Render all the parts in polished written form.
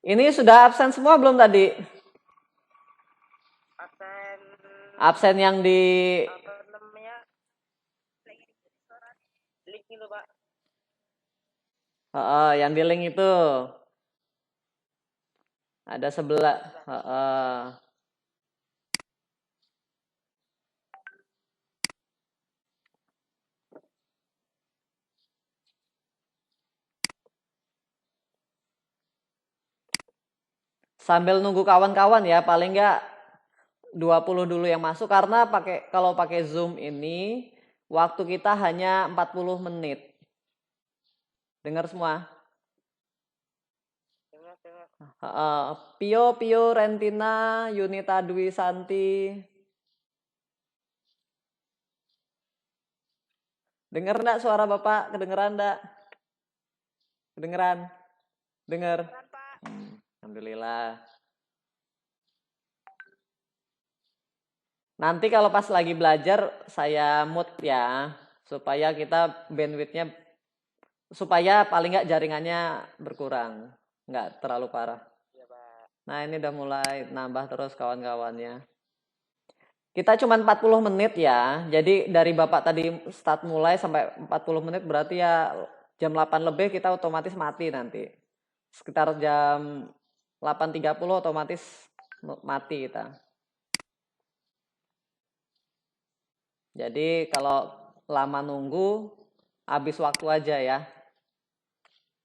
Ini sudah absen semua belum tadi? Absen. Absen yang di Apa namanya? Link itu, Pak. yang di link itu. Ada sebelah. Sambil nunggu kawan-kawan ya, paling nggak 20 dulu yang masuk karena kalau pakai Zoom ini waktu kita hanya 40 menit. Dengar semua? Dengar. Pio Rentina Yunita Dwi Santi. Dengar enggak suara Bapak? Kedengeran enggak? Kedengeran? Dengar? Alhamdulillah. Nanti kalau pas lagi belajar saya mute ya, supaya kita bandwidthnya, supaya paling nggak jaringannya berkurang, nggak terlalu parah. Nah ini udah mulai nambah terus kawan-kawannya. Kita cuma 40 menit ya, jadi dari Bapak tadi start mulai sampai 40 menit berarti ya jam 8 lebih kita otomatis mati nanti. Sekitar jam 8.30 otomatis mati kita. Jadi kalau lama nunggu, habis waktu aja ya.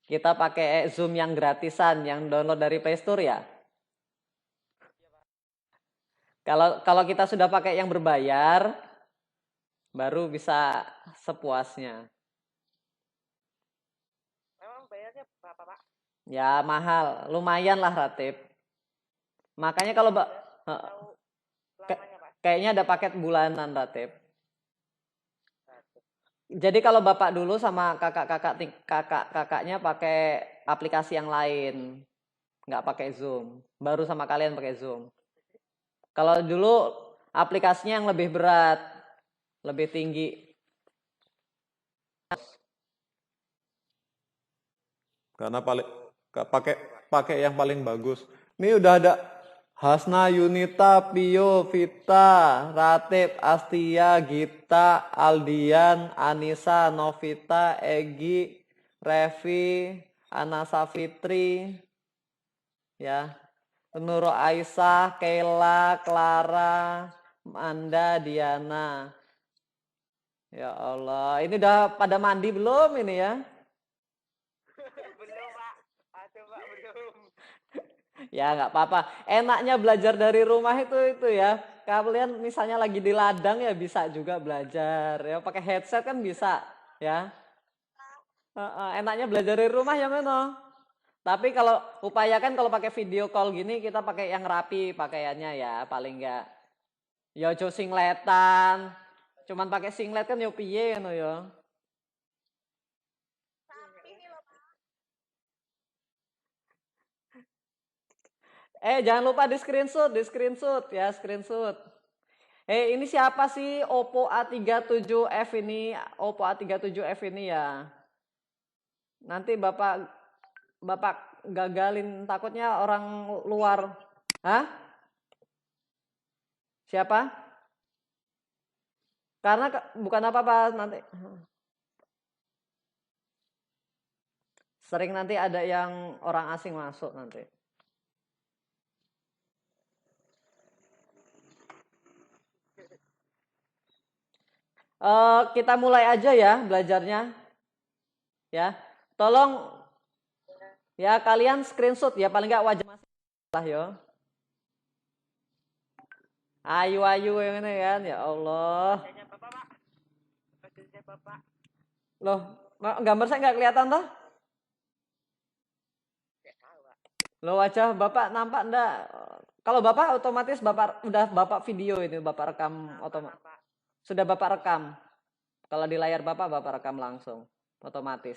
Kita pakai Zoom yang gratisan, yang download dari Play Store ya. Kalau kita sudah pakai yang berbayar, baru bisa sepuasnya. Memang bayarnya berapa, Pak? Ya mahal, lumayan lah Ratib. Makanya kalau kayaknya ada paket bulanan Ratib. Jadi kalau Bapak dulu sama kakaknya pakai aplikasi yang lain, nggak pakai Zoom. Baru sama kalian pakai Zoom. Kalau dulu aplikasinya yang lebih berat, lebih tinggi. Karena pakai yang paling bagus. Ini udah ada Hasna, Yunita, Pio, Vita, Ratib, Astia, Gita, Aldian, Anissa, Novita, Egi, Revi, Anasa Fitri, ya, Nuro Aisyah, Kayla, Clara, Anda, Diana. Ya Allah, ini udah pada mandi belum ini ya? Belum, Pak. Aduh, Pak, belum. Ya nggak apa-apa. Enaknya belajar dari rumah itu ya. Kalian misalnya lagi di ladang ya bisa juga belajar. Ya pakai headset kan bisa ya. Enaknya belajar dari rumah ya mana? Tapi kalau upayakan kalau pakai video call gini kita pakai yang rapi pakaiannya ya paling nggak. Ya ojo singletan. Cuman pakai singlet kan yo piye ngono ya. Jangan lupa di screenshot ya, screenshot. Ini siapa sih Oppo A37F ini? Oppo A37F ini ya. Nanti Bapak gagalin takutnya orang luar. Hah? Siapa? Karena bukan apa-apa nanti. Sering nanti ada yang orang asing masuk nanti. Kita mulai aja ya belajarnya. Ya. Tolong ya kalian screenshot ya paling nggak wajah masih lah ya. Ayu yang ini kan ya Allah. Wajahnya Bapak, Pak. Wajahnya Bapak. Loh, gambar saya nggak kelihatan toh? Loh wajah Bapak nampak enggak? Kalau Bapak otomatis Bapak video ini Bapak rekam otomatis. Sudah Bapak rekam. Kalau di layar Bapak rekam langsung otomatis.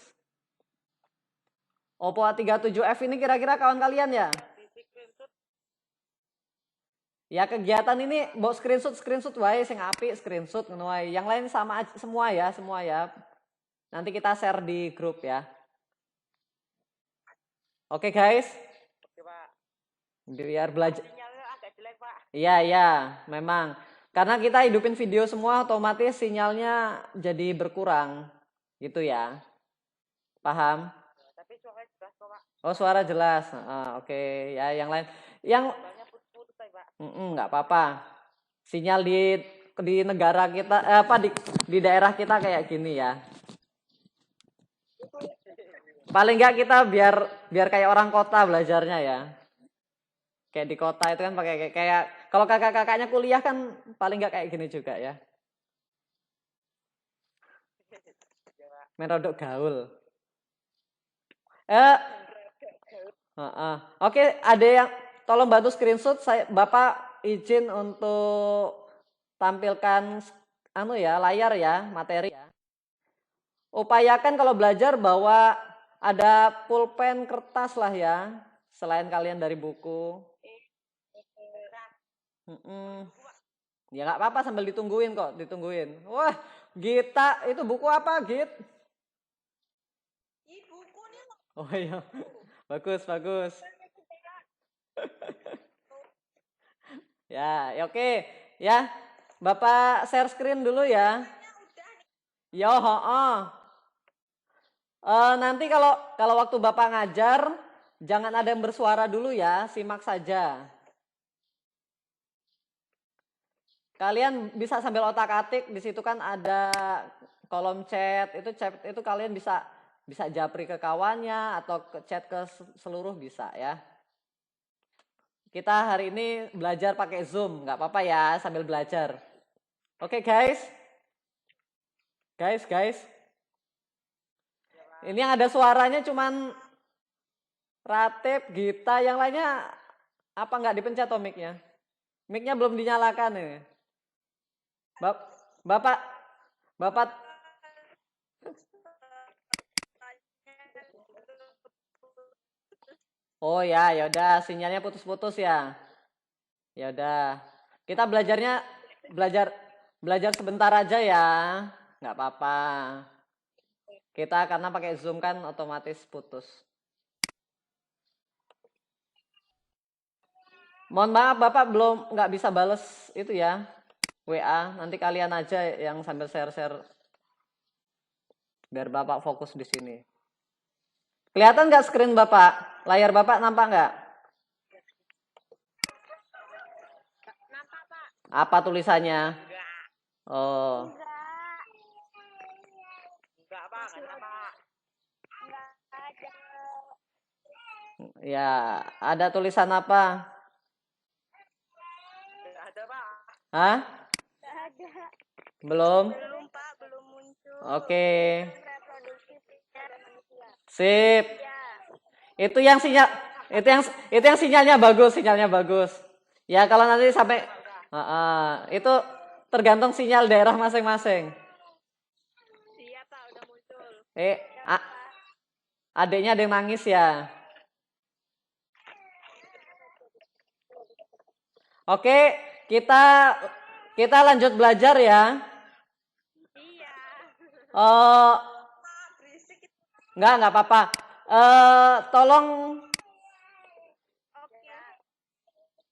Oppo A37F ini kira-kira kawan kalian ya? Ya kegiatan ini bawa screenshot wae sing apik screenshot ngono wae. Yang lain sama semua ya. Nanti kita share di grup ya. Oke guys. Oke, Pak. Biar belajar. Sinyalnya agak jelek, Pak. Iya, iya, memang. Karena kita hidupin video semua, otomatis sinyalnya jadi berkurang. Gitu ya. Paham? Tapi suaranya jelas kok, Pak. Oh, suara jelas. Oke. Ya, yang lain. Yang Soalnya putus-putus, Pak. nggak apa-apa. Sinyal di negara kita, di daerah kita kayak gini ya. Paling nggak kita biar kayak orang kota belajarnya ya. Kayak di kota itu kan pakai kayak kalau kakak-kakaknya kuliah kan paling nggak kayak gini juga ya. Main rodok gaul. Oke, ada yang tolong bantu screenshot. Bapak izin untuk tampilkan layar ya, materi ya. Upayakan kalau belajar bawa ada pulpen, kertas lah ya, selain kalian dari buku. Ya nggak apa-apa sambil ditungguin kok, ditungguin. Wah, Gita itu buku apa, Git? Buku nih. Oh iya, bagus. Ya, oke. Ya, Bapak share screen dulu ya. Yo, nanti kalau waktu Bapak ngajar, jangan ada yang bersuara dulu ya, simak saja. Kalian bisa sambil otak-atik, di situ kan ada kolom chat itu kalian bisa japri ke kawannya atau ke chat ke seluruh bisa ya. Kita hari ini belajar pakai Zoom, nggak apa-apa ya sambil belajar. Oke guys. Ini yang ada suaranya cuman Ratib, Gita, yang lainnya apa nggak dipencet mic-nya? Mic-nya belum dinyalakan nih. Bapak Oh ya, yaudah sinyalnya putus-putus ya. Ya udah. Kita belajar sebentar aja ya. Nggak apa-apa. Kita karena pakai Zoom kan otomatis putus. Mohon maaf Bapak nggak bisa bales itu ya. WA, nanti kalian aja yang sambil share-share biar Bapak fokus di sini. Kelihatan nggak screen Bapak? Layar Bapak nampak nggak? Nampak, Pak. Apa tulisannya? Enggak. Oh. Enggak, Pak. Enggak ada. Ya, ada tulisan apa? Enggak ada, Pak. Hah? Enggak ada. Belum? Belum, Pak. Belum muncul. Oke. Reproduksi manusia. Sip. Ya. Itu yang sinyalnya bagus. Ya kalau nanti sampai itu tergantung sinyal daerah masing-masing. Iya, Pak, udah muncul. Adiknya ada yang nangis ya. Oke, kita lanjut belajar ya. Iya. Nggak apa-apa. Tolong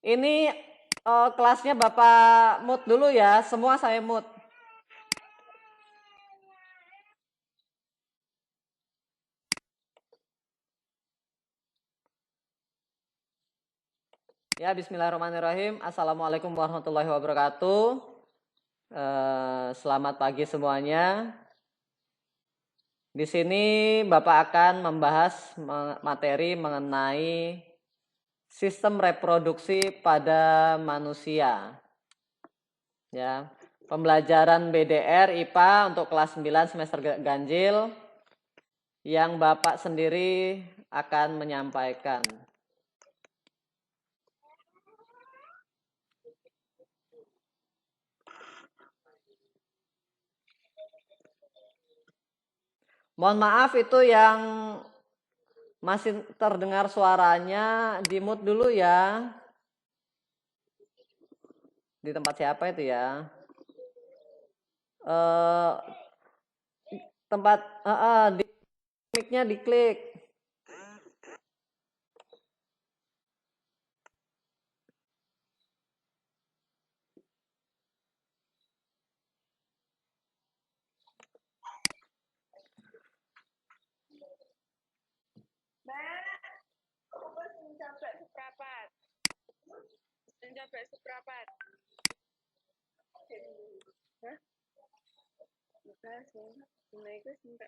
ini kelasnya Bapak mute dulu ya. Semua saya mute. Ya, bismillahirrahmanirrahim. Assalamualaikum warahmatullahi wabarakatuh. Selamat pagi semuanya. Di sini Bapak akan membahas materi mengenai sistem reproduksi pada manusia. Ya, pembelajaran BDR IPA untuk kelas 9 semester ganjil yang Bapak sendiri akan menyampaikan. Mohon maaf itu yang masih terdengar suaranya di mute dulu ya. Di tempat siapa itu ya? Tempat di mic-nya diklik. mencapai seperempat. Hah? Bukan sih. Mereka sampai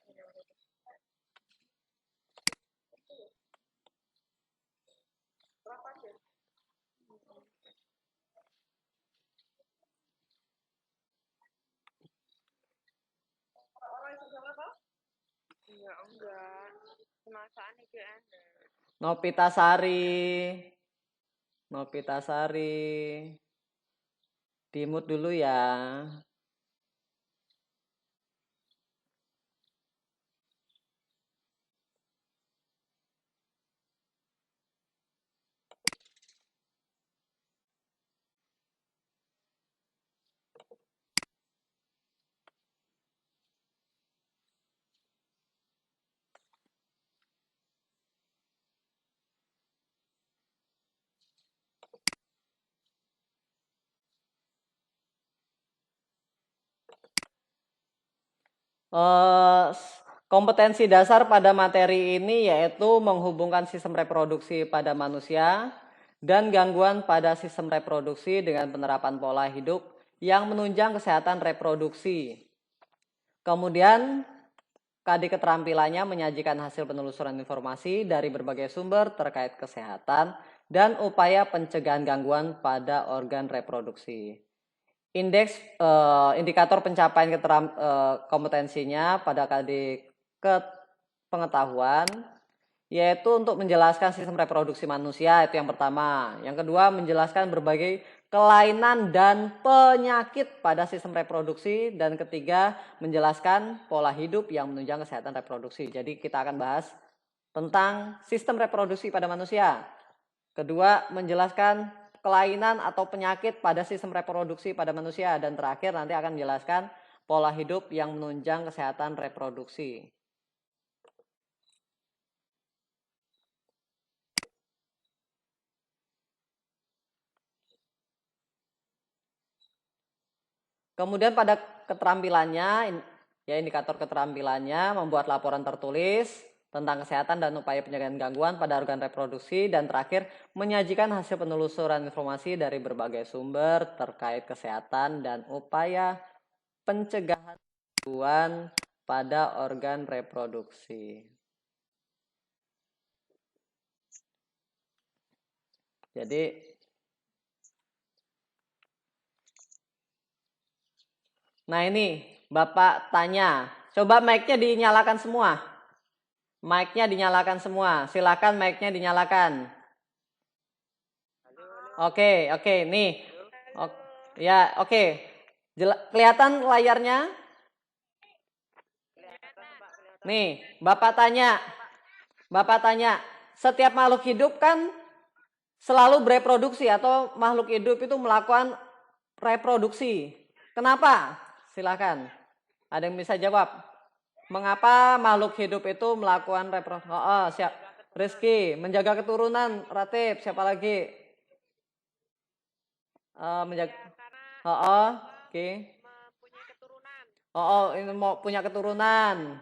berapa ya? Orang itu berapa? Enggak. Kemasan itu ada. Nopitasari. Nopitasari. Dimut dulu ya. Kompetensi dasar pada materi ini yaitu menghubungkan sistem reproduksi pada manusia dan gangguan pada sistem reproduksi dengan penerapan pola hidup yang menunjang kesehatan reproduksi. Kemudian KD keterampilannya menyajikan hasil penelusuran informasi dari berbagai sumber terkait kesehatan dan upaya pencegahan gangguan pada organ reproduksi. Indikator pencapaian kompetensinya pada KD pengetahuan yaitu untuk menjelaskan sistem reproduksi manusia, itu yang pertama. Yang kedua, menjelaskan berbagai kelainan dan penyakit pada sistem reproduksi, dan ketiga, menjelaskan pola hidup yang menunjang kesehatan reproduksi. Jadi kita akan bahas tentang sistem reproduksi pada manusia. Kedua, menjelaskan kelainan atau penyakit pada sistem reproduksi pada manusia, dan terakhir nanti akan menjelaskan pola hidup yang menunjang kesehatan reproduksi. Kemudian pada keterampilannya, ya indikator keterampilannya membuat laporan tertulis tentang kesehatan dan upaya pencegahan gangguan pada organ reproduksi, dan terakhir menyajikan hasil penelusuran informasi dari berbagai sumber terkait kesehatan dan upaya pencegahan gangguan pada organ reproduksi. Jadi nah ini Bapak tanya, coba mic-nya dinyalakan semua. Mic-nya dinyalakan semua. Silakan mic-nya dinyalakan. Oke, nih. Ya, oke. Kelihatan layarnya? Nih, Bapak tanya, setiap makhluk hidup kan selalu bereproduksi atau makhluk hidup itu melakukan reproduksi. Kenapa? Silakan. Ada yang bisa jawab? Mengapa makhluk hidup itu melakukan reproduksi? Siap. Rizky, menjaga keturunan. Ratib, siapa lagi? Menjaga. Oke. Mempunyai keturunan. Ini mau punya keturunan.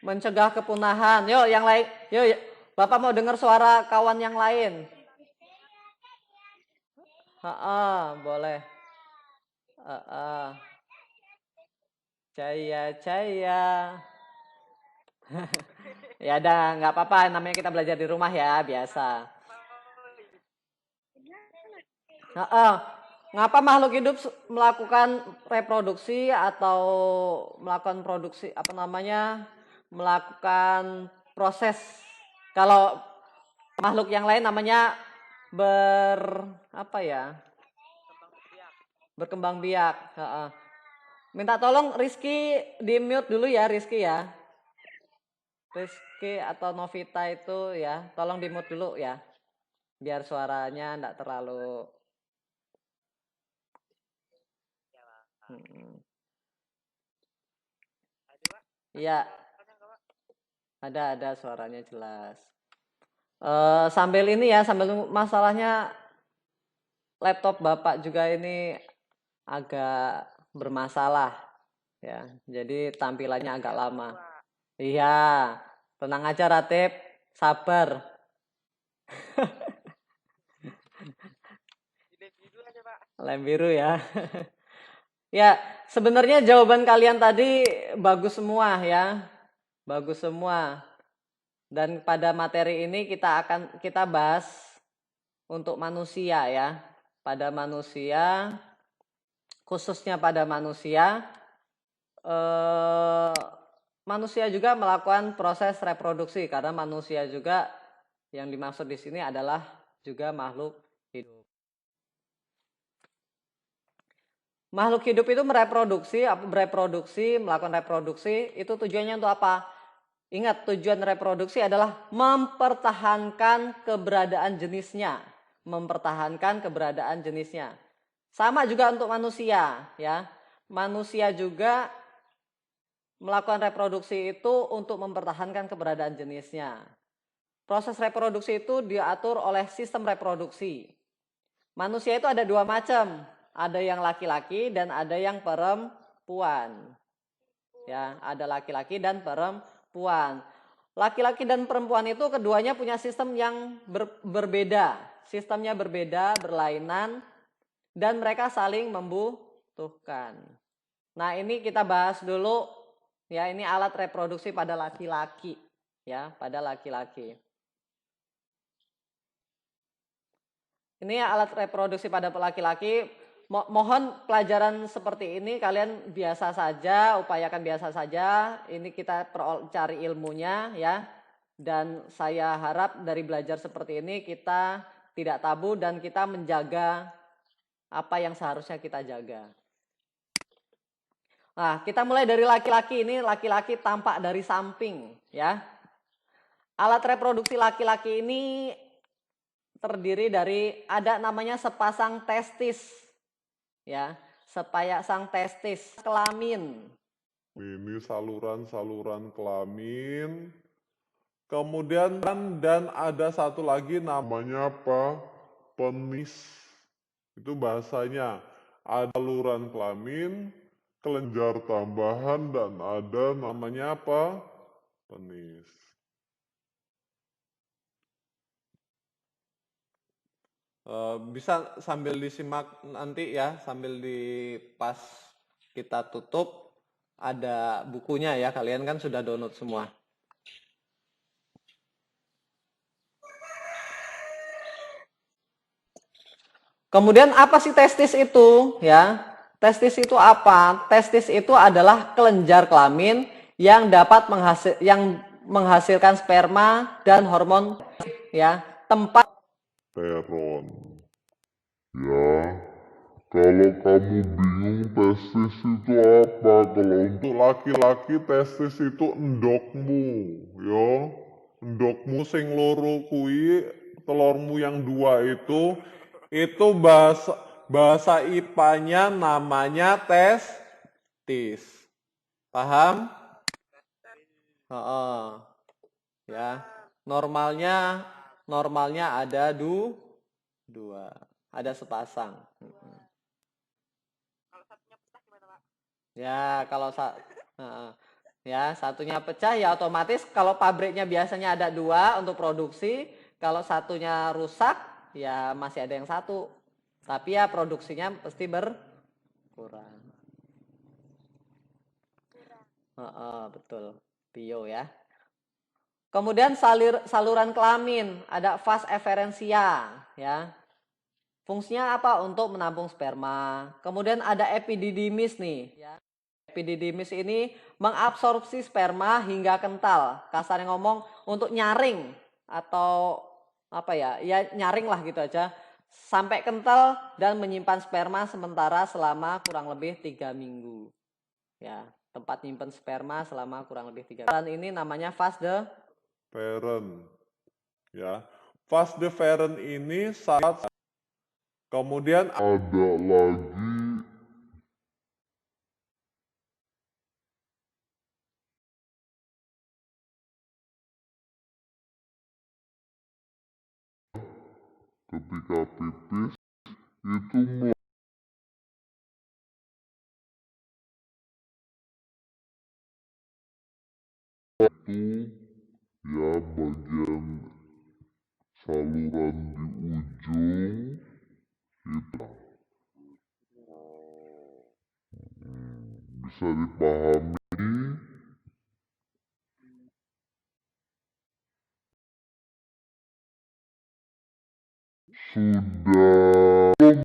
Mencegah kepunahan. Yuk, yang lain. Yuk, Bapak mau dengar suara kawan yang lain? Boleh. Jaya. Ya udah, nggak apa-apa, namanya kita belajar di rumah ya, biasa. Ngapa makhluk hidup melakukan reproduksi atau melakukan produksi melakukan proses? Kalau makhluk yang lain namanya berkembang biak. Minta tolong Rizky di mute dulu ya, Rizky ya. Rizky atau Novita itu ya, tolong di mute dulu ya, biar suaranya enggak terlalu. Iya, ada suaranya jelas. Sambil ini ya, sambil masalahnya laptop Bapak juga ini agak bermasalah ya, jadi tampilannya agak lama. Iya, tenang aja Ratib, sabar. Lem biru ya. Ya, sebenarnya jawaban kalian tadi bagus semua ya. Bagus semua. Dan pada materi ini kita bahas untuk manusia ya. Pada manusia, khususnya pada manusia, manusia juga melakukan proses reproduksi karena manusia juga yang dimaksud di sini adalah juga makhluk hidup. Makhluk hidup itu melakukan reproduksi, itu tujuannya untuk apa? Ingat, tujuan reproduksi adalah mempertahankan keberadaan jenisnya. Mempertahankan keberadaan jenisnya. Sama juga untuk manusia, ya. Manusia juga melakukan reproduksi itu untuk mempertahankan keberadaan jenisnya. Proses reproduksi itu diatur oleh sistem reproduksi. Manusia itu ada dua macam, ada yang laki-laki dan ada yang perempuan. Ya, ada laki-laki dan perempuan. Laki-laki dan perempuan itu keduanya punya sistem yang berbeda. Sistemnya berbeda, berlainan, dan mereka saling membutuhkan. Nah, ini kita bahas dulu. Ya, ini alat reproduksi pada laki-laki. Ya, pada laki-laki. Ini alat reproduksi pada laki-laki. Mohon pelajaran seperti ini kalian biasa saja, upayakan biasa saja. Ini kita cari ilmunya ya. Dan saya harap dari belajar seperti ini kita tidak tabu dan kita menjaga apa yang seharusnya kita jaga. Nah, kita mulai dari laki-laki. Ini laki-laki tampak dari samping ya. Alat reproduksi laki-laki ini terdiri dari ada namanya sepasang testis. Ya, sepasang testis kelamin. Ini saluran-saluran kelamin. Kemudian dan ada satu lagi namanya apa? Penis. Itu bahasanya. Ada saluran kelamin, kelenjar tambahan dan ada namanya apa? Penis. Bisa sambil disimak nanti ya, sambil pas kita tutup ada bukunya ya, kalian kan sudah download semua. Kemudian apa sih testis itu ya? Testis itu apa? Testis itu adalah kelenjar kelamin yang dapat menghasilkan sperma dan hormon ya, tempat Teron. Ya, kalau kamu bingung testis itu apa? Kalau untuk laki-laki testis itu endokmu, ya. Endokmu sing loro kui, telurmu yang dua itu bahasa IPA-nya namanya testis. Paham? Ya. Normalnya ada dua. Ada sepasang. Kalau satunya pecah gimana, Pak? Ya, ya satunya pecah ya otomatis kalau pabriknya biasanya ada dua untuk produksi, kalau satunya rusak ya masih ada yang satu. Tapi ya produksinya pasti berkurang. Betul. Bio ya. Kemudian saluran kelamin, ada vas efferentia ya. Fungsinya apa? Untuk menampung sperma. Kemudian ada epididymis nih ya. Epididymis ini mengabsorpsi sperma hingga kental. Kasarnya ngomong untuk nyaring atau apa ya? Ya nyaring lah gitu aja. Sampai kental dan menyimpan sperma sementara selama kurang lebih 3 minggu. Ya, tempat nyimpan sperma selama kurang lebih 3 minggu. Dan ini namanya vas Feren. Ya. Vas deferens ini saat kemudian ada lagi ketika pipis itu itu ya bagian saluran di ujung itu bisa dipahami, sudah belum